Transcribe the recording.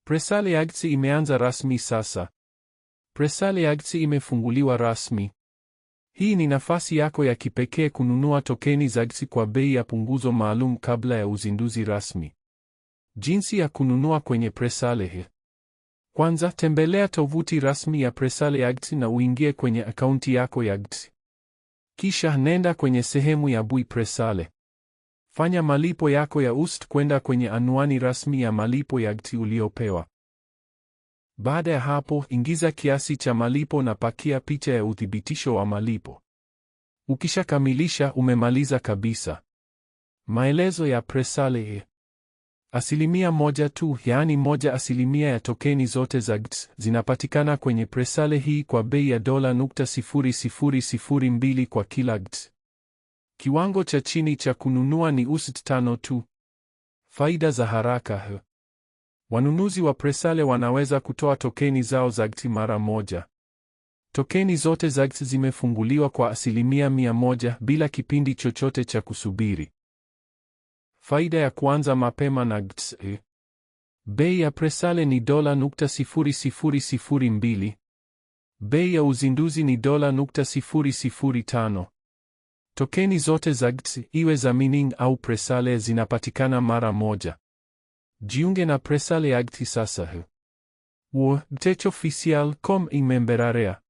Presale Agts imeanza rasmi sasa. Presale Agts imefunguliwa rasmi. Hii ni nafasi yako ya kipekee kununua tokeni za Agts kwa bei ya punguzo maalum kabla ya uzinduzi rasmi. Jinsi ya kununua kwenye Presale. Kwanza, tembelea tovuti rasmi ya Presale Agts na uingie kwenye akaunti yako ya Agts. Kisha nenda kwenye sehemu ya Buy Presale. Fanya malipo yako ya UST kwenda kwenye anwani rasmi ya malipo ya Agts uliopewa. Baada ya hapo, ingiza kiasi cha malipo na pakia picha ya uthibitisho wa malipo. Ukishakamilisha, umemaliza kabisa. Maelezo ya Presale. 1% tu, yaani 1% ya tokeni zote za Agts zinapatikana kwenye Presale hii kwa bei ya $0.0002 kwa kila Agts. Kiwango cha chini cha kununua ni UST 5 tu. Faida za haraka. Wanunuzi wa Presale wanaweza kutoa tokeni zao za Agts mara moja. Tokeni zote za Agts zimefunguliwa kwa 100% bila kipindi chochote cha kusubiri. Faida ya kuanza mapema na Agts. Bei ya Presale ni $0.0002. Bei ya uzinduzi ni $0.005. Tokeni zote za Agts, iwe za mining au Presale, zinapatikana mara moja. Jiunge na Presale Agts sasa. Wo, mtecho oficial com imemberarea.